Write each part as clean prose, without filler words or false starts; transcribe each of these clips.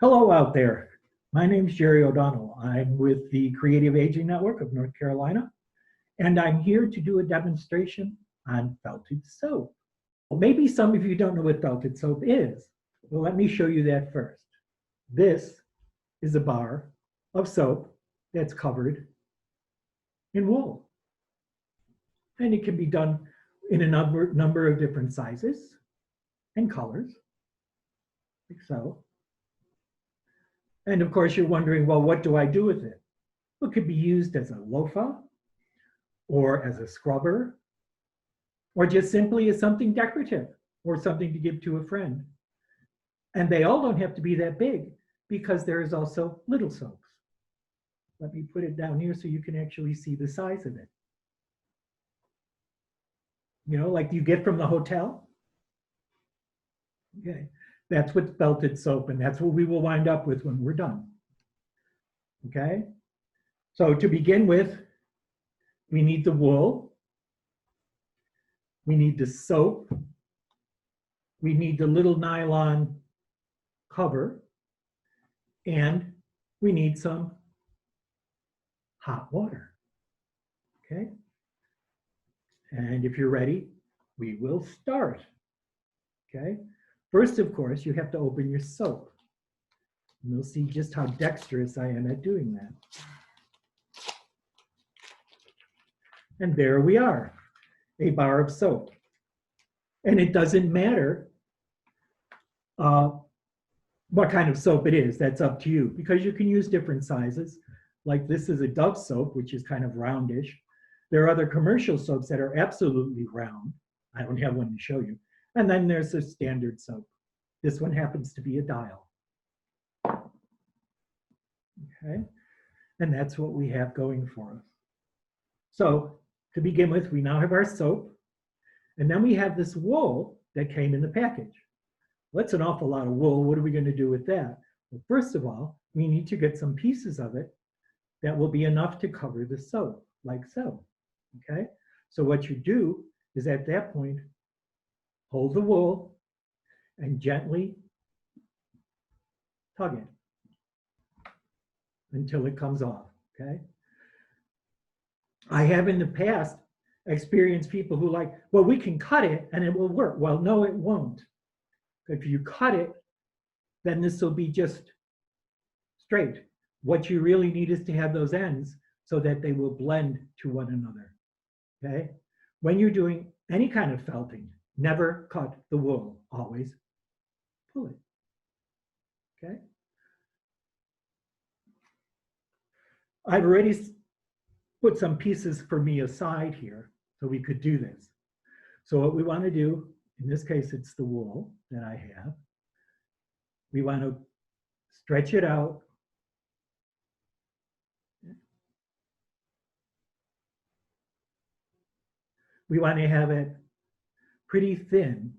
Hello out there. My name is Jerry O'Donnell. I'm with the Creative Aging Network of North Carolina, and I'm here to do a demonstration on felted soap. Well, maybe some of you don't know what felted soap is. Well, let me show you that first. This is a bar of soap that's covered in wool. And it can be done in a number of different sizes and colors, like so. And of course, you're wondering, well, what do I do with it? Well, it could be used as a loofah or as a scrubber or just simply as something decorative or something to give to a friend. And they all don't have to be that big because there is also little soaps. Let me put it down here so you can actually see the size of it. You know, like you get from the hotel. Okay, that's what's felted soap, and that's what we will wind up with when we're done. Okay, so to begin with, we need the wool, we need the soap, we need the little nylon cover, and we need some hot water. Okay, and if you're ready, we will start. Okay, first, of course, you have to open your soap. And you'll see just how dexterous I am at doing that. And there we are, a bar of soap. And it doesn't matter what kind of soap it is, that's up to you, because you can use different sizes. Like this is a Dove soap, which is kind of roundish. There are other commercial soaps that are absolutely round. I don't have one to show you. And then there's a standard soap. This one happens to be a dial. Okay, and that's what we have going for us. So to begin with, we now have our soap, and then we have this wool that came in the package. Well, that's an awful lot of wool. What are we going to do with that? Well, first of all, we need to get some pieces of it that will be enough to cover the soap, like so. Okay, so what you do is at that point, hold the wool and gently tug it until it comes off. Okay, I have in the past experienced people who like, well, we can cut it and it will work. Well, no, it won't. If you cut it, then this will be just straight. What you really need is to have those ends so that they will blend to one another. Okay, when you're doing any kind of felting, never cut the wool, always pull it. Okay, I've already put some pieces for me aside here so we could do this. So what we want to do, in this case, it's the wool that I have. We want to stretch it out. We want to have it pretty thin.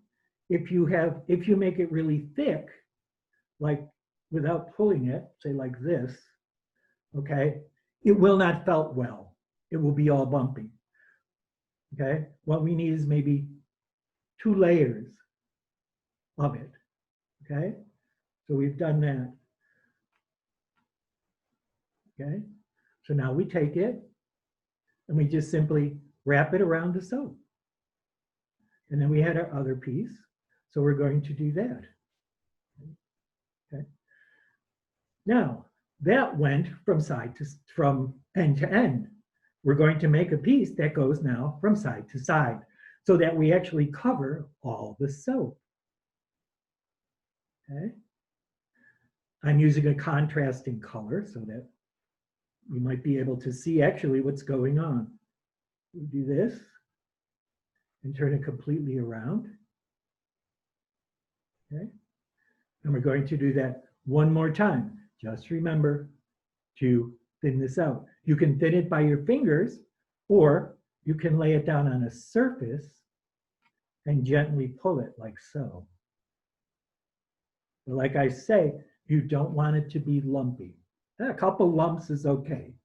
If you make it really thick, like without pulling it, say like this, okay, it will not felt well. It will be all bumpy. Okay, what we need is maybe 2 layers of it. Okay, so we've done that. Okay, so now we take it and we just simply wrap it around the soap. And then we had our other piece, so we're going to do that. Okay, now that went from end to end. We're going to make a piece that goes now from side to side so that we actually cover all the soap. Okay, I'm using a contrasting color so that you might be able to see actually what's going on. We do this and turn it completely around. Okay, and we're going to do that one more time. Just remember to thin this out. You can thin it by your fingers, or you can lay it down on a surface and gently pull it like so. But like I say, you don't want it to be lumpy. A couple lumps is okay.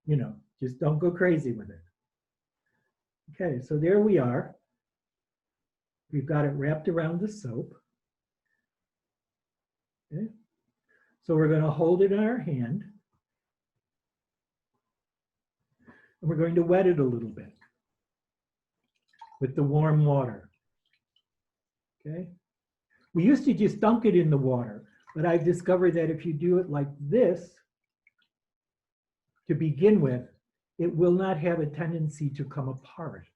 You know, just don't go crazy with it. Okay, so there we are. We've got it wrapped around the soap. Okay. So we're going to hold it in our hand. And we're going to wet it a little bit with the warm water. Okay? We used to just dunk it in the water, but I've discovered that if you do it like this to begin with, it will not have a tendency to come apart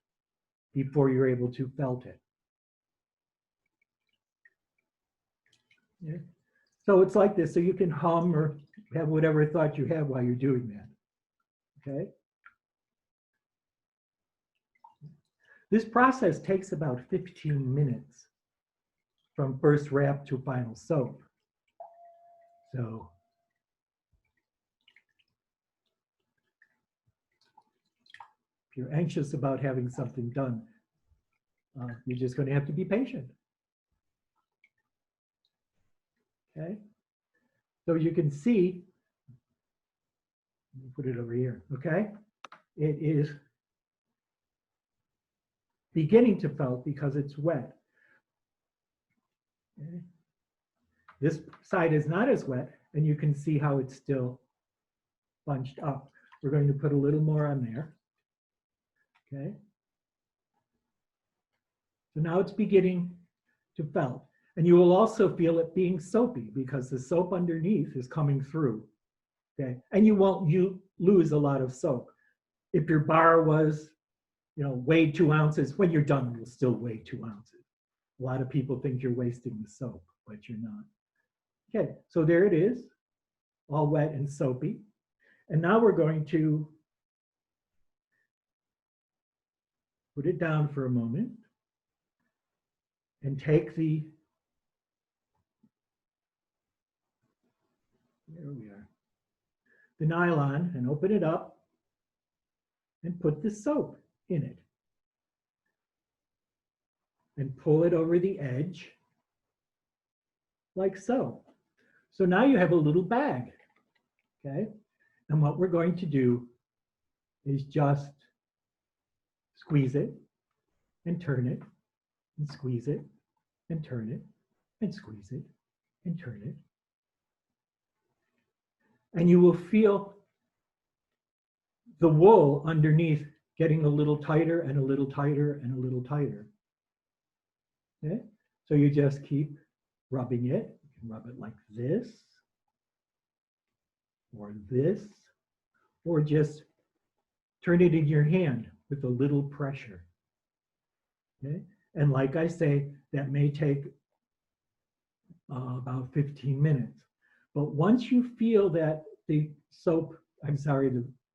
before you're able to felt it. Yeah. So it's like this, so you can hum or have whatever thought you have while you're doing that. Okay? This process takes about 15 minutes from first wrap to final soap. So if you're anxious about having something done, you're just going to have to be patient. Okay? So you can see, let me put it over here, okay? It is beginning to felt because it's wet. Okay. This side is not as wet, and you can see how it's still bunched up. We're going to put a little more on there. Okay. So now it's beginning to felt. And you will also feel it being soapy because the soap underneath is coming through. Okay. And you won't lose a lot of soap. If your bar was, weighed 2 ounces, when you're done, it will still weigh 2 ounces. A lot of people think you're wasting the soap, but you're not. Okay, so there it is, all wet and soapy. And now we're going to put it down for a moment and take the, there we are, the nylon and open it up and put the soap in it. And pull it over the edge like so. So now you have a little bag, okay? And what we're going to do is just squeeze it and turn it and squeeze it and turn it and squeeze it and turn it. And you will feel the wool underneath getting a little tighter and a little tighter and a little tighter. Okay? So you just keep rubbing it. You can rub it like this, or just turn it in your hand with a little pressure. Okay? And like I say, that may take about 15 minutes. But once you feel that the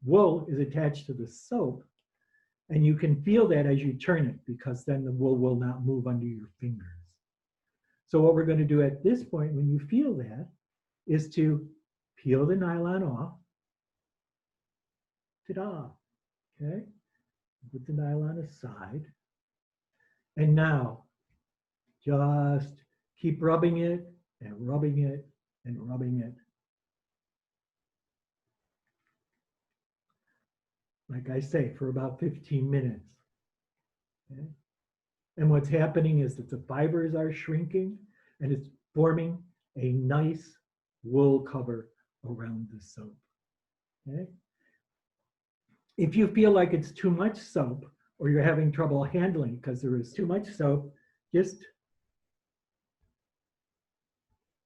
wool is attached to the soap, and you can feel that as you turn it, because then the wool will not move under your fingers. So what we're going to do at this point, when you feel that, is to peel the nylon off. Ta-da! Okay? Put the nylon aside. And now, just keep rubbing it and rubbing it and rubbing it. Like I say, for about 15 minutes. Okay? And what's happening is that the fibers are shrinking and it's forming a nice wool cover around the soap. Okay? If you feel like it's too much soap or you're having trouble handling because there is too much soap, just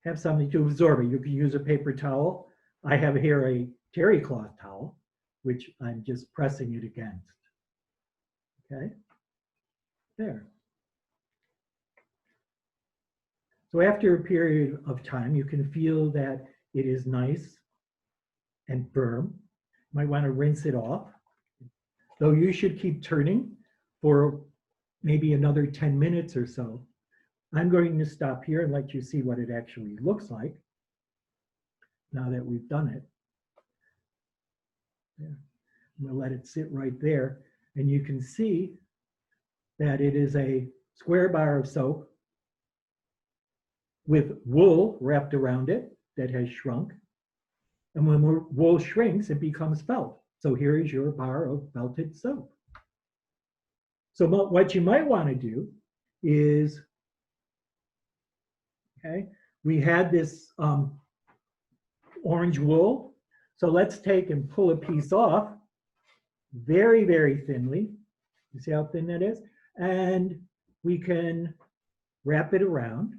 have something to absorb it. You can use a paper towel. I have here a terry cloth towel, which I'm just pressing it against. Okay, there. So after a period of time, you can feel that it is nice and firm. You might want to rinse it off, though you should keep turning for maybe another 10 minutes or so. I'm going to stop here and let you see what it actually looks like now that we've done it. There. I'm going to let it sit right there, and you can see that it is a square bar of soap with wool wrapped around it that has shrunk. And when wool shrinks, it becomes felt. So here is your bar of felted soap. So what you might want to do is, okay, we had this orange wool. So let's take and pull a piece off very, very thinly. You see how thin that is? And we can wrap it around.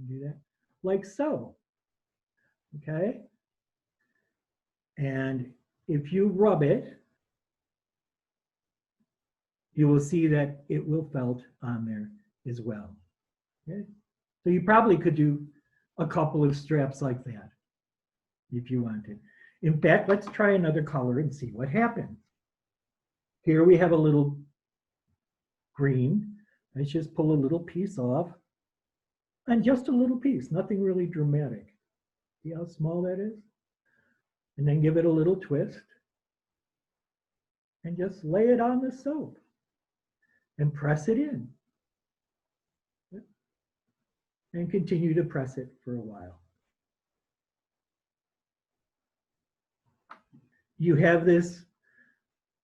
Do that like so. Okay. And if you rub it, you will see that it will felt on there as well. Okay. So you probably could do a couple of straps like that if you wanted. In fact, let's try another color and see what happens. Here we have a little green. Let's just pull a little piece off. And just a little piece, nothing really dramatic. See how small that is? And then give it a little twist. And just lay it on the soap. And press it in. And continue to press it for a while. You have this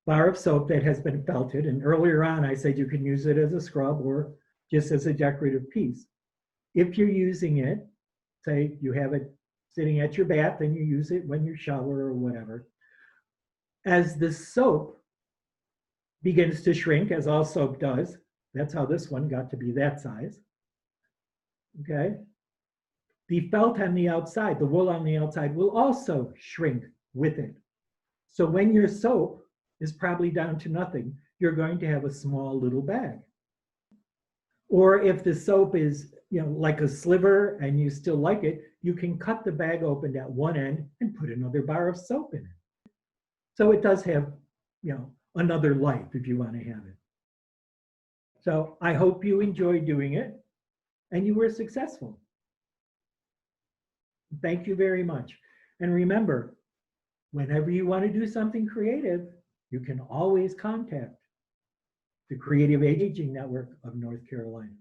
bar of soap that has been felted, and earlier on I said you can use it as a scrub or just as a decorative piece. If you're using it, say you have it sitting at your bath and you use it when you shower or whatever, as the soap begins to shrink, as all soap does, that's how this one got to be that size, okay? The felt on the outside, the wool on the outside, will also shrink with it. So when your soap is probably down to nothing, you're going to have a small little bag. Or if the soap is, like a sliver and you still like it, you can cut the bag open at one end and put another bar of soap in it. So it does have, another life if you want to have it. So I hope you enjoyed doing it and you were successful. Thank you very much. And remember, whenever you want to do something creative, you can always contact the Creative Aging Network of North Carolina.